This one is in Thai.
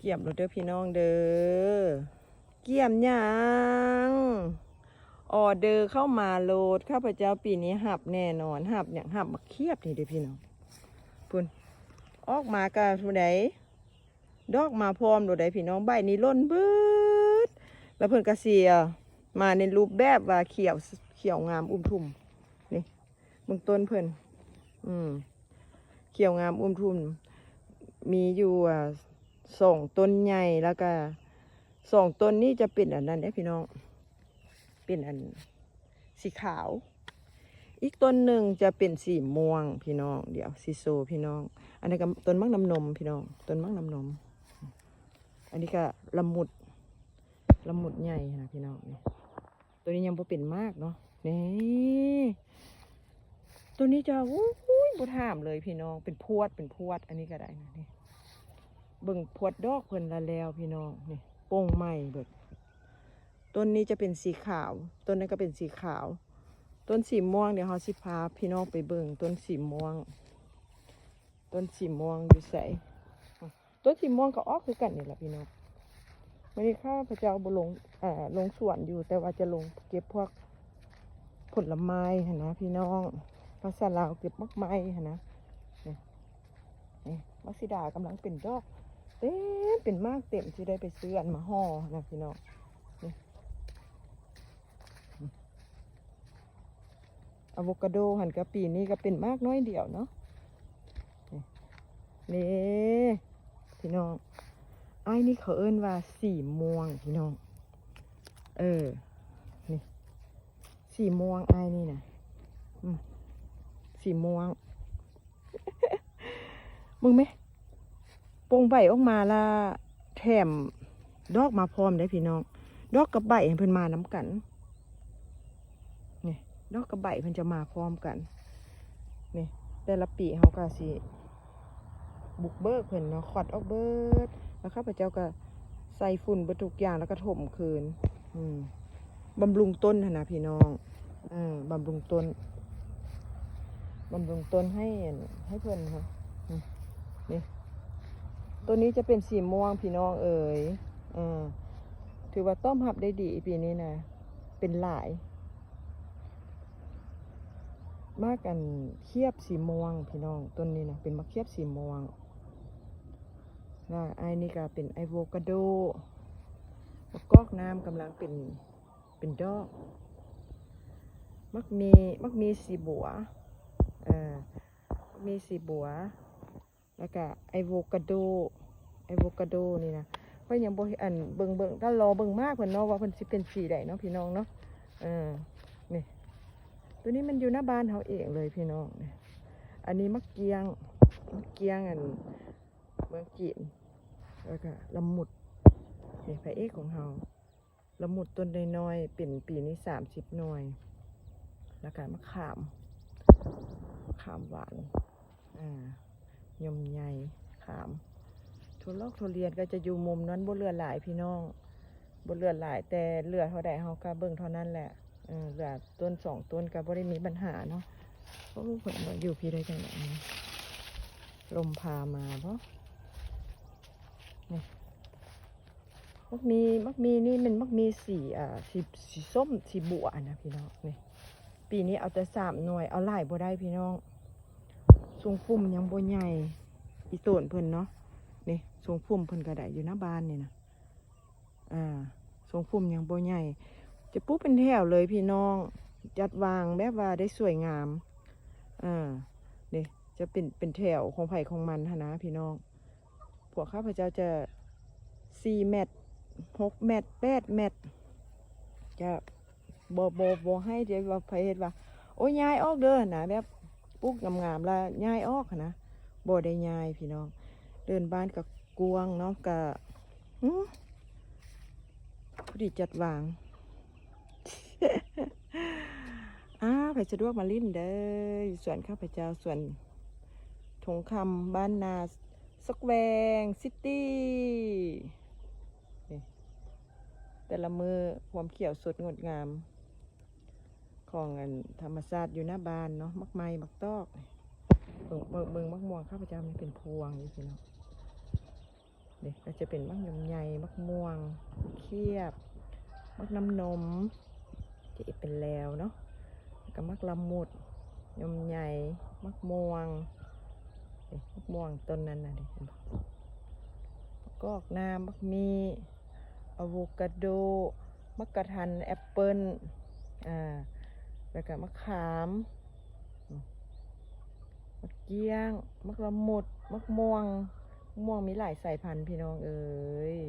เกี่ยมรถเด้อพี่น้องเด้อเกี่ยมยังออเดอร์เข้ามาโหลดข้าพเจ้าปีนี้หับแน่นอนหับอย่างหับมาเคียบนี่เด้อพี่น้องพุ่นออกมากับผู้ใดดอกมาพร้อมโดดใดพี่น้องใบนี้ล้นเบิดแล้วเพิ่นกระเสียมาในรูปแบบว่าเขียวงามอุ้มทุ่มนี่เบื้องต้นเพิ่นเขียวงามอุ้มทุ่มมีอยู่2 ต้นใหญ่แล้วก็2 ต้นนี้จะเป็นอันนั้นเนี่ยพี่น้องเป็นอันสีขาวอีกต้นหนึ่งจะเป็นสีม่วงพี่น้องเดี๋ยวสีโซพี่น้องอันนี้ก็ต้นมักน้ำนมพี่น้องต้นมักน้ำนมอันนี้ก็ละมุดใหญ่นะพี่น้องนี่ตัวนี้ยังบ่เป็นมากเนาะนี่ตัวนี้จะอุ้ยบ่ถามเลยพี่น้องเป็นพวดอันนี้ก็ได้นะนี่เบิ่งพวดดอกเพิ่นละแล้วพี่น้องนี่โป่งใหม่เบิดต้นนี้จะเป็นสีขาวต้นนั้นก็เป็นสีขาวต้นสีม่วงเดี๋ยวเขาสิพาพี่น้องไปเบิ่งต้นสีม่วงอยู่ใส่ต้นสีม่วงก็ออกคือกันนี่แหละพี่น้องวันนี้ข้าพเจ้าบุลงสวนอยู่แต่ว่าจะลงเก็บพวกผลไม้นะพี่น้องภาษาลาวเก็บมากไม้นะนี่มักซิดากำลังเป็นดอกเต็มเป็นมากเต็มที่ได้ไปซื้ออันมาห่อนะพี่น้องนี่อะโวคาโดหันกะปีนี้ก็เป็นมากน้อยเดียวเนาะนี่พี่น้องไอ้นี่เขาเอิ้นว่าสีม่วงพี่น้องนี่สีม่วงไอ้นี่นะสีม่วง มึงไหมปงใบออกมาละแถมดอกมาพร้อมได้พี่น้องดอกกับใบเพิ่นมาน้ำกันนี่ดอกกับใบเพิ่นจะมาพร้อมกันนี่แต่ละปีเขาก็สิบุกเบิกเพิ่นเนาะขอดออกเบิดแล้วข้าพเจ้าก็ใส่ฝุ่นเบิดทุกอย่างแล้วก็ถมคืนบำรุงต้นนะพี่น้องบำรุงต้นให้เพิ่นค่ะนี่ตัวนี้จะเป็นสีม่วงพี่น้องถือว่าต้อมหับได้ดีปีนี้นะเป็นหลายมากกันเคียบสีม่วงพี่น้องต้นนี้นะเป็นมะเคียบสีม่วงนะไอ้นี่ก็เป็นไอโวคาโดมะกอกน้ำกำลังเป็นดอกมักมีสีบัวมีสีบัวแล้วก็ไอโวคาโดนี่นะเพราะยังบ่อันเบิ่งถ้ารอเบิ่งมากเพิ่นเนาะว่าเพิ่นสิเป็นสีใดเนาะพี่น้องเนาะนี่ตัวนี้มันอยู่หน้าบ้านเขาเองเลยพี่น้องนี่อันนี้มักเกียงอันเมืองจีนแล้วก็ละมุดนี่พระเอกของเราละมุดต้นน้อยๆเป็นปีนี้30 หน่วยแล้วก็มะขามหวานยมใหญ่ขามทุเรียนก็จะอยู่มุมนั้นบ่เลือหลายพี่น้องบ่เลือหลายแต่เลือเท่าใดเฮาก็เบิ่งเท่านั้นแหละเหลือต้น2 ต้นก็บ่ได้มีปัญหาเนาะโอ้เพิ่นบ่อยู่พี่ได้จังได๋ลมพามาบ่นี่มักมีนี่มันมักมีสีส้มสีบัวนะพี่น้องนี่ปีนี้เอาแต่3 หน่วยเอาหลายบ่ได้พี่น้องทรงพุ่มยังบ่ใหญ่อีต้นเพิ่นเนาะนี่ทรงพุ่มเพิ่นก็ได้อยู่หน้าบ้านนี่นะทรงพุ่มยังบ่ใหญ่จะปุ๊บเป็นแถวเลยพี่น้องจัดวางแบบว่าได้สวยงามนี่จะเป็นแถวของไผ่ของมันนะพี่น้องพวกข้าพเจ้าจะ4 เมตร6 เมตร8 เมตรจะบ่ให้เดี๋ยวว่าไผเฮ็ดว่าโอ้ยย้ายออกเด้อนะแบบปุ๊กงามๆแล้วย้ายออกนะบ่ได้ย้ายพี่น้องเดินบ้านกับกวงเนาะกับพอดีจัดวางไผสะดวกมาลิ้นเด้อสวนข้าพเจ้าสวนทงคำบ้านนาสแควงซิตี้แต่ละมือความเขียวสดงดงามของธรรมชาติอยู่หน้าบ้านเนาะมักไม้มักตอกเบิ่งมักม่วงข้าพเจ้ามันเป็นพวงอยู่พี่น้องเด็กก็ จะเป็นมักยำใหญ่มักม่วงเขียบมักน้ำนมที่เป็นแล้วเนาะแล้วก็มักละมุดยำใหญ่มักม่วงมักม่วงต้นนั้นนะดิกอกน้ำมักมีอะโวคาโดมักกะทันแอปเปิ้ลแล้วก็มะขามมะเกี้ยงมักละมุดมักม่วงมีหลายสายพันธุ์พี่น้องเอ้ย